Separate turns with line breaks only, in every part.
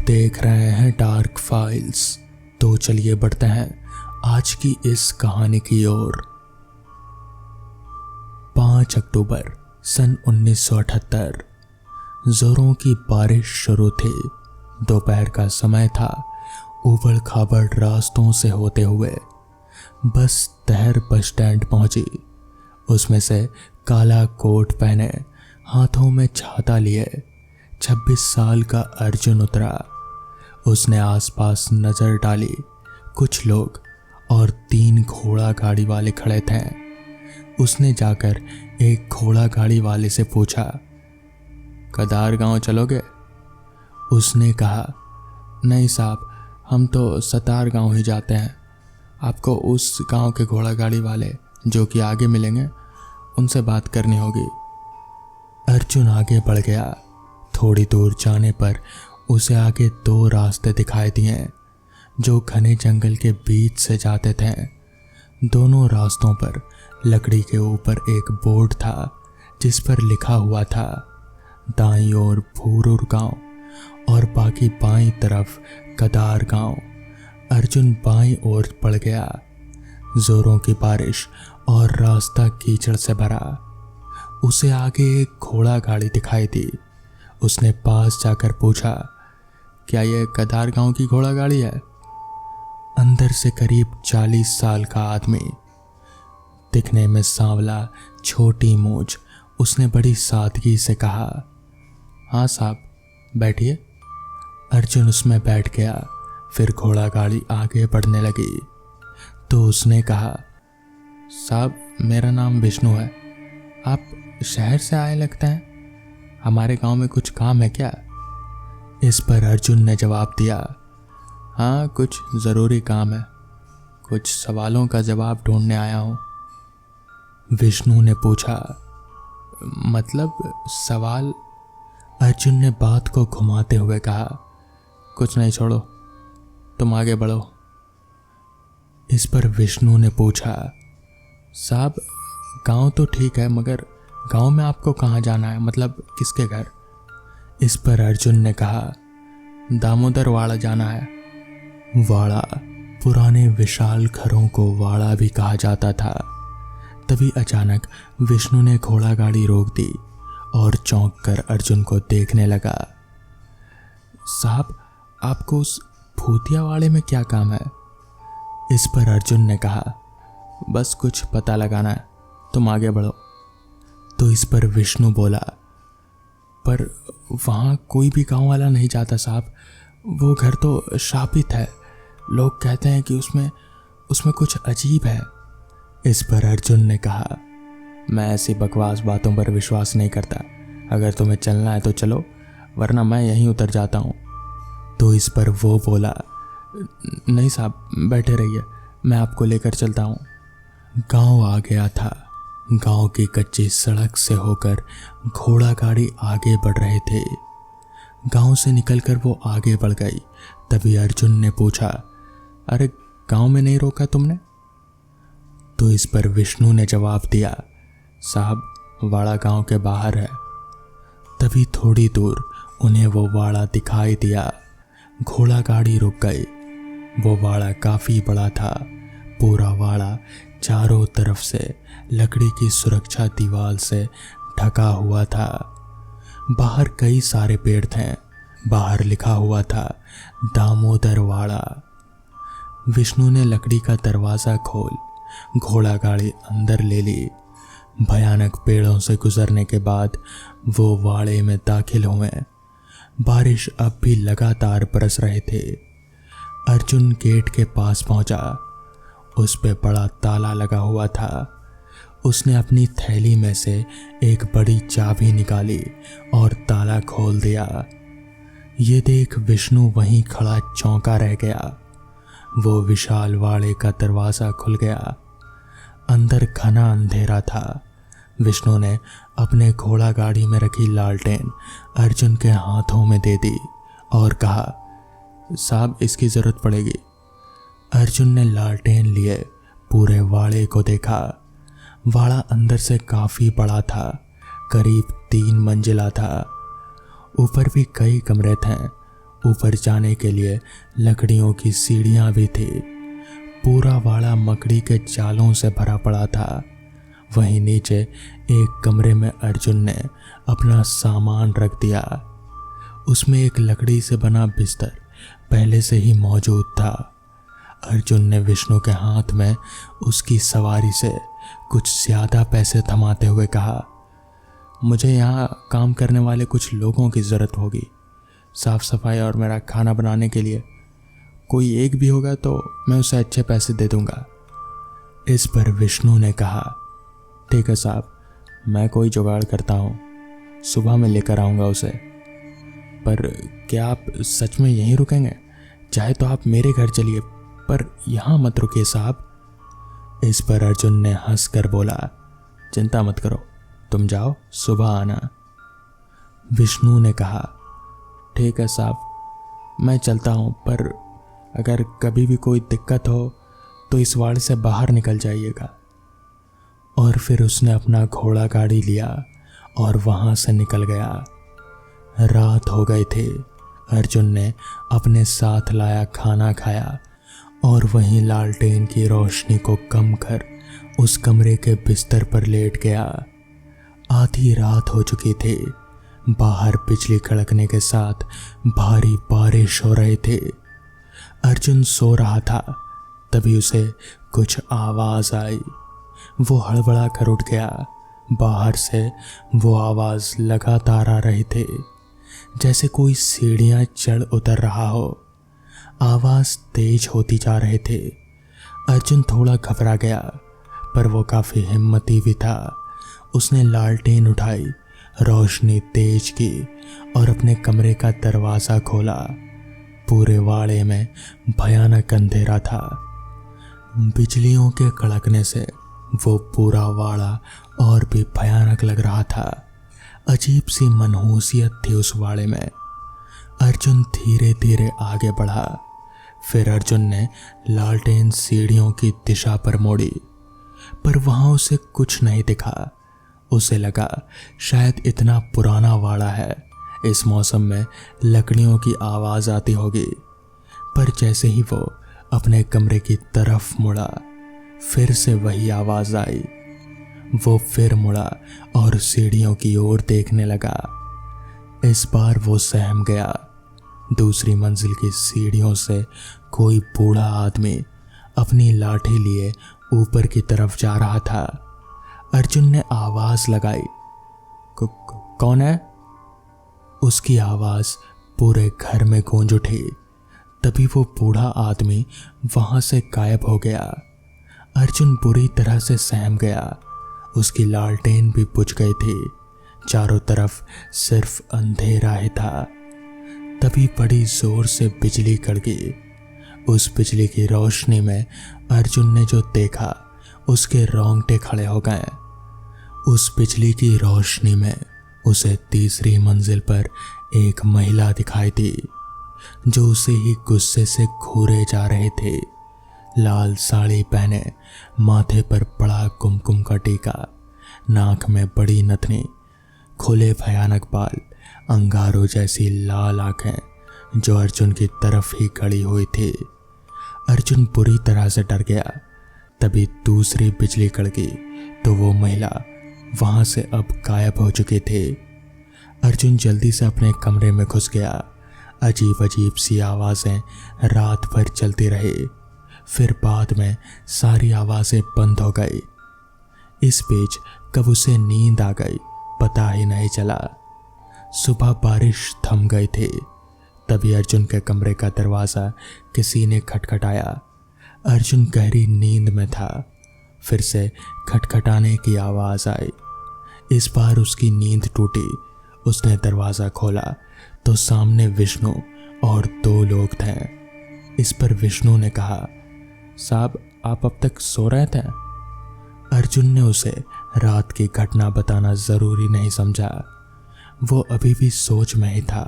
देख रहे हैं डार्क फाइल्स। तो चलिए बढ़ते हैं आज की इस कहानी की ओर। 5 अक्टूबर सन 1978 जोरों की बारिश शुरू थी। दोपहर का समय था। उबड़ खाबड़ रास्तों से होते हुए बस तहर बस स्टैंड पहुंची। उसमें से काला कोट पहने, हाथों में छाता लिए 26 साल का अर्जुन उतरा। उसने आसपास नजर डाली। कुछ लोग और 3 घोड़ा गाड़ी वाले खड़े थे। उसने जाकर एक घोड़ा गाड़ी वाले से पूछा, कदार गांव चलोगे? उसने कहा, नहीं साहब, हम तो सतार गांव ही जाते हैं। आपको उस गांव के घोड़ा गाड़ी वाले जो कि आगे मिलेंगे उनसे बात करनी होगी। अर्जुन आगे बढ़ गया। थोड़ी दूर जाने पर उसे आगे 2 रास्ते दिखाई दिए जो घने जंगल के बीच से जाते थे। दोनों रास्तों पर लकड़ी के ऊपर एक बोर्ड था जिस पर लिखा हुआ था दाईं ओर भूरूर गांव और बाकी बाईं तरफ कदार गांव। अर्जुन बाईं ओर बढ़ गया। जोरों की बारिश और रास्ता कीचड़ से भरा। उसे आगे एक घोड़ा गाड़ी दिखाई दी। उसने पास जाकर पूछा, क्या यह कदार गांव की घोड़ा गाड़ी है? अंदर से करीब 40 साल का आदमी, दिखने में सांवला, छोटी मूंछ, उसने बड़ी सादगी से कहा, हाँ साहब, बैठिए। अर्जुन उसमें बैठ गया। फिर घोड़ा गाड़ी आगे बढ़ने लगी तो उसने कहा, साहब, मेरा नाम विष्णु है। आप शहर से आए लगते हैं। हमारे गांव में कुछ काम है क्या? इस पर अर्जुन ने जवाब दिया, हाँ, कुछ ज़रूरी काम है। कुछ सवालों का जवाब ढूंढने आया हूँ। विष्णु ने पूछा, मतलब सवाल? अर्जुन ने बात को घुमाते हुए कहा, कुछ नहीं, छोड़ो, तुम आगे बढ़ो। इस पर विष्णु ने पूछा, साहब, गांव तो ठीक है, मगर गांव में आपको कहाँ जाना है? मतलब किसके घर? इस पर अर्जुन ने कहा, दामोदर वाड़ा जाना है। वाड़ा, पुराने विशाल घरों को वाड़ा भी कहा जाता था। तभी अचानक विष्णु ने घोड़ा गाड़ी रोक दी और चौंक कर अर्जुन को देखने लगा। साहब, आपको उस भूतिया वाड़े में क्या काम है? इस पर अर्जुन ने कहा, बस कुछ पता लगाना है, तुम आगे बढ़ो। तो इस पर विष्णु बोला, पर वहाँ कोई भी गांव वाला नहीं जाता साहब। वो घर तो शापित है। लोग कहते हैं कि उसमें कुछ अजीब है। इस पर अर्जुन ने कहा, मैं ऐसी बकवास बातों पर विश्वास नहीं करता। अगर तुम्हें चलना है तो चलो, वरना मैं यहीं उतर जाता हूँ। तो इस पर वो बोला, नहीं साहब, बैठे रहिए, मैं आपको लेकर चलता हूँ। गांव आ गया था। गांव की कच्ची सड़क से होकर घोड़ा गाड़ी आगे बढ़ रहे थे। गांव से निकलकर वो आगे बढ़ गई। तभी अर्जुन ने पूछा, अरे गांव में नहीं रोका तुमने? तो इस पर विष्णु ने जवाब दिया, साहब, वाड़ा गांव के बाहर है। तभी थोड़ी दूर उन्हें वो वाड़ा दिखाई दिया। घोड़ा गाड़ी रुक गई। वो वाड़ा काफी बड़ा था। पूरा वाड़ा चारों तरफ से लकड़ी की सुरक्षा दीवार से ढका हुआ था। बाहर कई सारे पेड़ थे। बाहर लिखा हुआ था दामोदर वाड़ा। विष्णु ने लकड़ी का दरवाज़ा खोल घोड़ा गाड़ी अंदर ले ली। भयानक पेड़ों से गुजरने के बाद वो वाड़े में दाखिल हुए। बारिश अब भी लगातार बरस रहे थे। अर्जुन गेट के पास पहुंचा। उस पे बड़ा ताला लगा हुआ था। उसने अपनी थैली में से एक बड़ी चाबी निकाली और ताला खोल दिया। ये देख विष्णु वहीं खड़ा चौंका रह गया। वो विशाल वाड़े का दरवाज़ा खुल गया। अंदर घना अंधेरा था। विष्णु ने अपने घोड़ा गाड़ी में रखी लालटेन अर्जुन के हाथों में दे दी और कहा, साहब, इसकी ज़रूरत पड़ेगी। अर्जुन ने लालटेन लिए पूरे वाड़े को देखा। वाड़ा अंदर से काफ़ी बड़ा था। करीब 3 मंजिला था। ऊपर भी कई कमरे थे। ऊपर जाने के लिए लकड़ियों की सीढ़ियां भी थी। पूरा वाड़ा मकड़ी के जालों से भरा पड़ा था। वहीं नीचे एक कमरे में अर्जुन ने अपना सामान रख दिया। उसमें एक लकड़ी से बना बिस्तर पहले से ही मौजूद था। अर्जुन ने विष्णु के हाथ में उसकी सवारी से कुछ ज्यादा पैसे थमाते हुए कहा, मुझे यहाँ काम करने वाले कुछ लोगों की ज़रूरत होगी, साफ सफाई और मेरा खाना बनाने के लिए। कोई एक भी होगा तो मैं उसे अच्छे पैसे दे दूंगा। इस पर विष्णु ने कहा, ठीक है साहब, मैं कोई जुगाड़ करता हूँ, सुबह में लेकर आऊँगा उसे। पर क्या आप सच में यहीं रुकेंगे? चाहे तो आप मेरे घर चलिए, पर यहाँ मत रुकिए साहब। इस पर अर्जुन ने हंसकर बोला, चिंता मत करो, तुम जाओ, सुबह आना। विष्णु ने कहा, ठीक है साहब, मैं चलता हूँ, पर अगर कभी भी कोई दिक्कत हो तो इस वाड़े से बाहर निकल जाइएगा। और फिर उसने अपना घोड़ा गाड़ी लिया और वहां से निकल गया। रात हो गई थी। अर्जुन ने अपने साथ लाया खाना खाया और वहीं लालटेन की रोशनी को कम कर उस कमरे के बिस्तर पर लेट गया। आधी रात हो चुकी थी। बाहर बिजली कड़कने के साथ भारी बारिश हो रही थी। अर्जुन सो रहा था, तभी उसे कुछ आवाज आई। वो हड़बड़ा कर उठ गया। बाहर से वो आवाज लगातार आ रही थी, जैसे कोई सीढ़ियां चढ़ उतर रहा हो। आवाज तेज होती जा रही थी। अर्जुन थोड़ा घबरा गया, पर वो काफी हिम्मती भी था। उसने लालटेन उठाई, रोशनी तेज की और अपने कमरे का दरवाजा खोला। पूरे वाड़े में भयानक अंधेरा था। बिजलियों के कड़कने से वो पूरा वाड़ा और भी भयानक लग रहा था। अजीब सी मनहूसियत थी उस वाड़े में। अर्जुन धीरे धीरे आगे बढ़ा। फिर अर्जुन ने लालटेन सीढ़ियों की दिशा पर मोड़ी, पर वहां उसे कुछ नहीं दिखा। उसे लगा शायद इतना पुराना वाड़ा है, इस मौसम में लकड़ियों की आवाज आती होगी। पर जैसे ही वो अपने कमरे की तरफ मुड़ा, फिर से वही आवाज आई। वो फिर मुड़ा और सीढ़ियों की ओर देखने लगा। इस बार वो सहम गया। दूसरी मंजिल की सीढ़ियों से कोई बूढ़ा आदमी अपनी लाठी लिए ऊपर की तरफ जा रहा था। अर्जुन ने आवाज लगाई, कौन है? उसकी आवाज पूरे घर में गूंज उठी। तभी वो बूढ़ा आदमी वहां से गायब हो गया। अर्जुन बुरी तरह से सहम गया। उसकी लालटेन भी बुझ गई थी। चारों तरफ सिर्फ अंधेरा ही था। तभी बड़ी जोर से बिजली कड़की। उस बिजली की रोशनी में अर्जुन ने जो देखा, उसके रोंगटे खड़े हो गए। उस बिजली की रोशनी में उसे तीसरी मंजिल पर एक महिला दिखाई दी, जो उसे ही गुस्से से घूरे जा रहे थे। लाल साड़ी पहने, माथे पर बड़ा कुमकुम का टीका, नाक में बड़ी नथनी, खुले भयानक बाल, अंगारों जैसी लाल आंखें जो अर्जुन की तरफ ही खड़ी हुई थी। अर्जुन बुरी तरह से डर गया। तभी दूसरी बिजली कड़की तो वो महिला वहां से अब गायब हो चुकी थी। अर्जुन जल्दी से अपने कमरे में घुस गया। अजीब अजीब सी आवाजें रात भर चलती रही। फिर बाद में सारी आवाजें बंद हो गई। इस बीच कब उसे नींद आ गई पता ही नहीं चला। सुबह बारिश थम गई थी। तभी अर्जुन के कमरे का दरवाजा किसी ने खटखटाया। अर्जुन गहरी नींद में था। फिर से खटखटाने की आवाज आई। इस बार उसकी नींद टूटी। उसने दरवाजा खोला तो सामने विष्णु और 2 लोग थे। इस पर विष्णु ने कहा, साहब आप अब तक सो रहे थे? अर्जुन ने उसे रात की घटना बताना जरूरी नहीं समझा। वो अभी भी सोच में ही था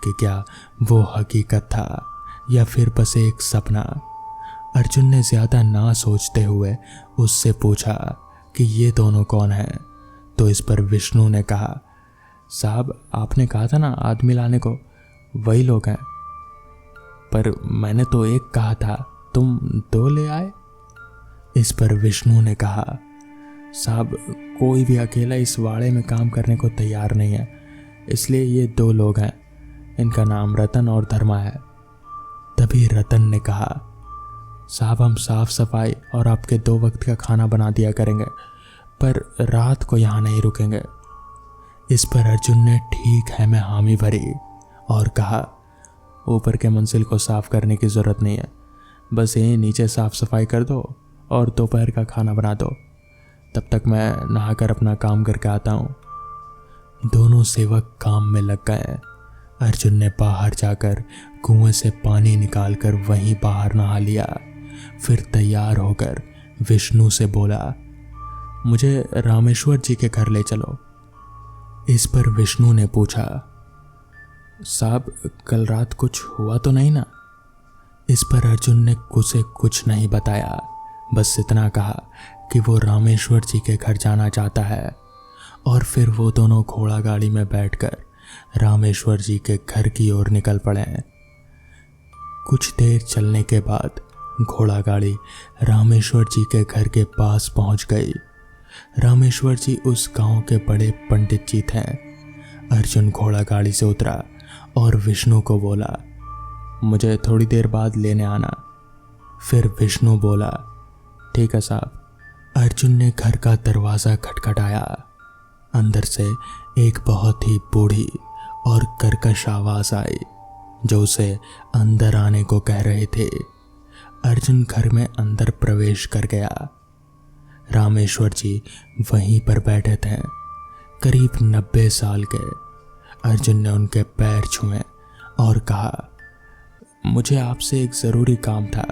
कि क्या वो हकीकत था या फिर बस एक सपना। अर्जुन ने ज्यादा ना सोचते हुए उससे पूछा कि ये दोनों कौन हैं। तो इस पर विष्णु ने कहा, साहब आपने कहा था ना आदमी लाने को, वही लोग हैं। पर मैंने तो एक कहा था, तुम 2 ले आए। इस पर विष्णु ने कहा, साहब कोई भी अकेला इस वाड़े में काम करने को तैयार नहीं है, इसलिए ये 2 लोग हैं। इनका नाम रतन और धर्मा है। तभी रतन ने कहा, साहब हम साफ सफाई और आपके 2 वक्त का खाना बना दिया करेंगे, पर रात को यहाँ नहीं रुकेंगे। इस पर अर्जुन ने ठीक है में हामी भरी और कहा, ऊपर के मंजिल को साफ करने की ज़रूरत नहीं है, बस यहीं नीचे साफ सफाई कर दो और दोपहर का खाना बना दो। तब तक मैं नहाकर अपना काम करके आता हूँ। दोनों सेवक काम में लग गए। अर्जुन ने बाहर जाकर कुएं से पानी निकालकर वहीं बाहर नहा लिया। फिर तैयार होकर विष्णु से बोला, मुझे रामेश्वर जी के घर ले चलो। इस पर विष्णु ने पूछा, साहब कल रात कुछ हुआ तो नहीं ना? इस पर अर्जुन ने उसे कुछ नहीं बताया, बस इतना कहा कि वो रामेश्वर जी के घर जाना चाहता है। और फिर वो दोनों घोड़ा गाड़ी में बैठकर रामेश्वर जी के घर की ओर निकल पड़े। कुछ देर चलने के बाद घोड़ा गाड़ी रामेश्वर जी के घर के पास पहुंच गई। रामेश्वर जी उस गांव के बड़े पंडित जी थे। अर्जुन घोड़ा गाड़ी से उतरा और विष्णु को बोला, मुझे थोड़ी देर बाद लेने आना। फिर विष्णु बोला, ठीक है साहब। अर्जुन ने घर का दरवाज़ा खटखटाया। अंदर से एक बहुत ही बूढ़ी और कर्कश आवाज़ आई जो उसे अंदर आने को कह रहे थे। अर्जुन घर में अंदर प्रवेश कर गया। रामेश्वर जी वहीं पर बैठे थे, करीब 90 साल के। अर्जुन ने उनके पैर छुए और कहा, मुझे आपसे एक ज़रूरी काम था।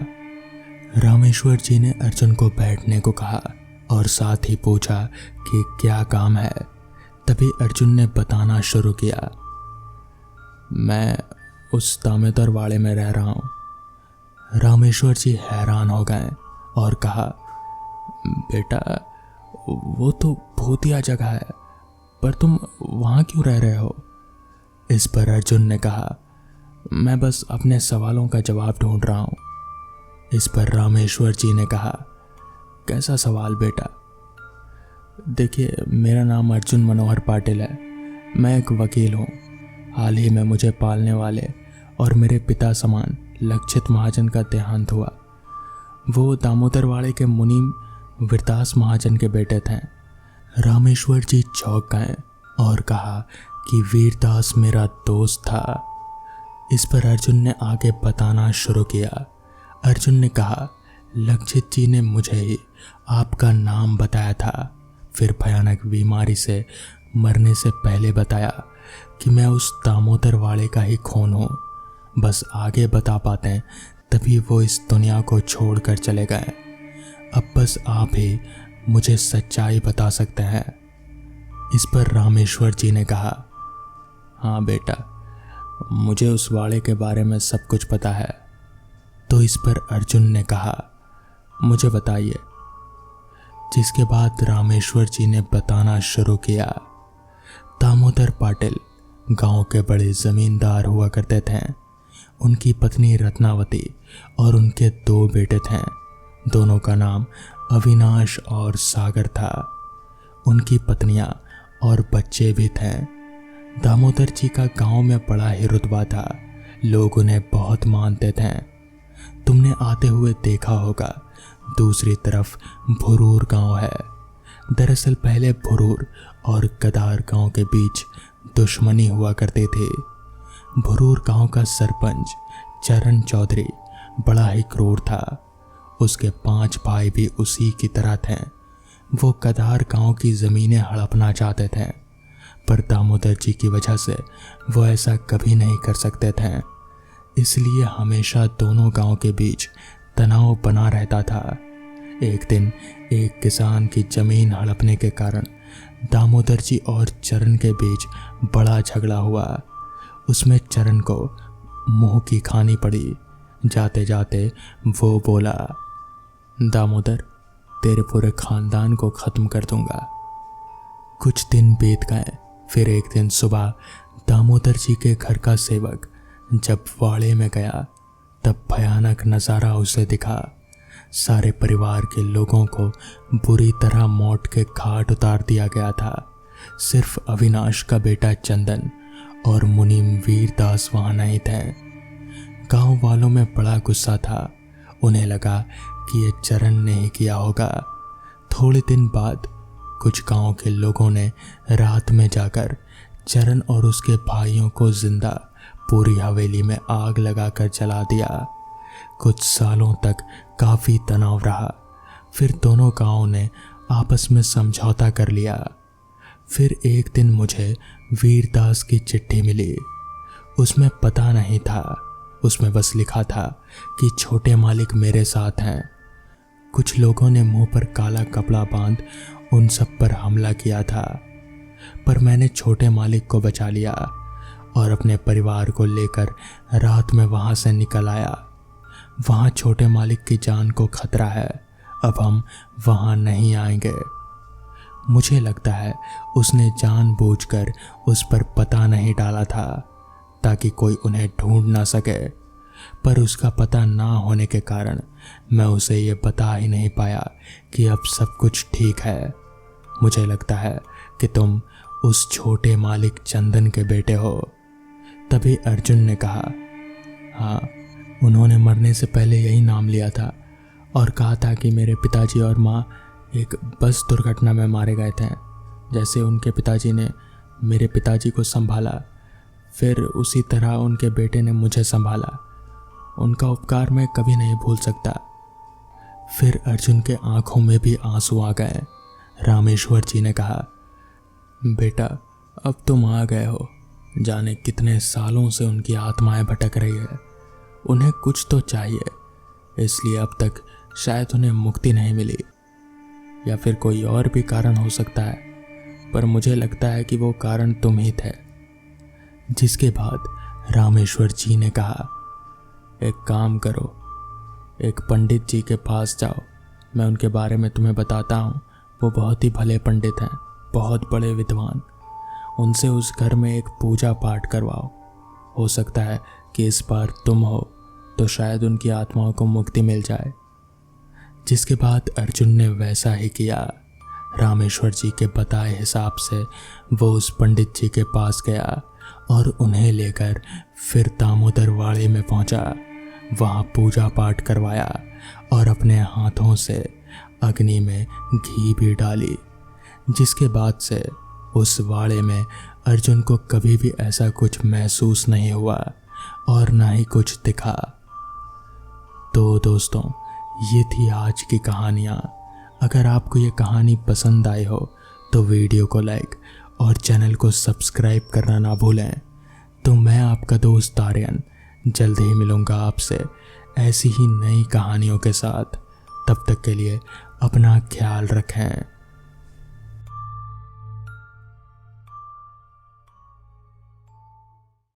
रामेश्वर जी ने अर्जुन को बैठने को कहा और साथ ही पूछा कि क्या काम है। तभी अर्जुन ने बताना शुरू किया, मैं उस दामोदर वाड़े में रह रहा हूँ। रामेश्वर जी हैरान हो गए और कहा, बेटा वो तो भूतिया जगह है, पर तुम वहाँ क्यों रह रहे हो? इस पर अर्जुन ने कहा, मैं बस अपने सवालों का जवाब ढूंढ रहा हूँ। इस पर रामेश्वर जी ने कहा, कैसा सवाल बेटा? देखिए, मेरा नाम अर्जुन मनोहर पाटिल है। मैं एक वकील हूँ। हाल ही में मुझे पालने वाले और मेरे पिता समान लक्षित महाजन का देहांत हुआ। वो दामोदर वाड़े के मुनीम वीरदास महाजन के बेटे थे। रामेश्वर जी चौंक गए और कहा कि वीरदास मेरा दोस्त था। इस पर अर्जुन ने आगे बताना शुरू किया। अर्जुन ने कहा, लक्षित जी ने मुझे ही आपका नाम बताया था, फिर भयानक बीमारी से मरने से पहले बताया कि मैं उस दामोदर वाले का ही खून हूँ। बस आगे बता पाते तभी वो इस दुनिया को छोड़कर चले गए। अब बस आप ही मुझे सच्चाई बता सकते हैं। इस पर रामेश्वर जी ने कहा, हाँ बेटा, मुझे उस वाड़े के बारे में सब कुछ पता है। तो इस पर अर्जुन ने कहा, मुझे बताइए। जिसके बाद रामेश्वर जी ने बताना शुरू किया। दामोदर पाटिल गांव के बड़े जमींदार हुआ करते थे। उनकी पत्नी रत्नावती और उनके 2 बेटे थे। दोनों का नाम अविनाश और सागर था। उनकी पत्नियां और बच्चे भी थे। दामोदर जी का गांव में बड़ा ही रुतबा था। लोग उन्हें बहुत मानते थे। तुमने आते हुए देखा होगा, दूसरी तरफ भुरूर गांव है। दरअसल पहले भुरूर और गदार गांव के बीच दुश्मनी हुआ करती थी। भुरूर गांव का सरपंच चरण चौधरी बड़ा ही क्रूर था। उसके 5 भाई भी उसी की तरह थे। वो गदार गांव की ज़मीनें हड़पना चाहते थे, पर दामोदर जी की वजह से वो ऐसा कभी नहीं कर सकते थे। इसलिए हमेशा दोनों गांव के बीच तनाव बना रहता था। एक दिन एक किसान की ज़मीन हड़पने के कारण दामोदर जी और चरण के बीच बड़ा झगड़ा हुआ। उसमें चरण को मुंह की खानी पड़ी। जाते जाते वो बोला, दामोदर, तेरे पूरे खानदान को ख़त्म कर दूंगा। कुछ दिन बीत गए। फिर एक दिन सुबह दामोदर जी के घर का सेवक जब वाड़े में गया तब भयानक नज़ारा उसे दिखा। सारे परिवार के लोगों को बुरी तरह मौत के घाट उतार दिया गया था। सिर्फ अविनाश का बेटा चंदन और मुनीम वीरदास वहाँ नहीं थे। गांव वालों में बड़ा गुस्सा था। उन्हें लगा कि ये चरण ने ही किया होगा। थोड़े दिन बाद कुछ गांव के लोगों ने रात में जाकर चरण और उसके भाइयों को जिंदा पूरी हवेली में आग लगाकर जला दिया। कुछ सालों तक काफ़ी तनाव रहा। फिर दोनों गांवों ने आपस में समझौता कर लिया। फिर एक दिन मुझे वीरदास की चिट्ठी मिली। उसमें पता नहीं था, उसमें बस लिखा था कि छोटे मालिक मेरे साथ हैं। कुछ लोगों ने मुंह पर काला कपड़ा बांध उन सब पर हमला किया था, पर मैंने छोटे मालिक को बचा लिया और अपने परिवार को लेकर रात में वहां से निकल आया। वहां छोटे मालिक की जान को खतरा है, अब हम वहां नहीं आएंगे। मुझे लगता है उसने जानबूझकर उस पर पता नहीं डाला था ताकि कोई उन्हें ढूंढ ना सके, पर उसका पता ना होने के कारण मैं उसे ये बता ही नहीं पाया कि अब सब कुछ ठीक है। मुझे लगता है कि तुम उस छोटे मालिक चंदन के बेटे हो। तभी अर्जुन ने कहा, हाँ, उन्होंने मरने से पहले यही नाम लिया था और कहा था कि मेरे पिताजी और माँ एक बस दुर्घटना में मारे गए थे। जैसे उनके पिताजी ने मेरे पिताजी को संभाला, फिर उसी तरह उनके बेटे ने मुझे संभाला। उनका उपकार मैं कभी नहीं भूल सकता। फिर अर्जुन के आंखों में भी आंसू आ गए। रामेश्वर जी ने कहा, बेटा, अब तुम आ गए हो। जाने कितने सालों से उनकी आत्माएं भटक रही है। उन्हें कुछ तो चाहिए, इसलिए अब तक शायद उन्हें मुक्ति नहीं मिली, या फिर कोई और भी कारण हो सकता है, पर मुझे लगता है कि वो कारण तुम ही थे। जिसके बाद रामेश्वर जी ने कहा, एक काम करो, एक पंडित जी के पास जाओ, मैं उनके बारे में तुम्हें बताता हूँ। वो बहुत ही भले पंडित हैं, बहुत बड़े विद्वान। उनसे उस घर में एक पूजा पाठ करवाओ। हो सकता है कि इस बार तुम हो तो शायद उनकी आत्माओं को मुक्ति मिल जाए। जिसके बाद अर्जुन ने वैसा ही किया। रामेश्वर जी के बताए हिसाब से वो उस पंडित जी के पास गया और उन्हें लेकर फिर दामोदर वाड़े में पहुंचा। वहां पूजा पाठ करवाया और अपने हाथों से अग्नि में घी भी डाली। जिसके बाद से उस वाड़े में अर्जुन को कभी भी ऐसा कुछ महसूस नहीं हुआ और ना ही कुछ दिखा। तो दोस्तों, ये थी आज की कहानियाँ। अगर आपको ये कहानी पसंद आई हो तो वीडियो को लाइक और चैनल को सब्सक्राइब करना ना भूलें। तो मैं आपका दोस्त आर्यन जल्द ही मिलूँगा आपसे ऐसी ही नई कहानियों के साथ। तब तक के लिए अपना ख्याल रखें।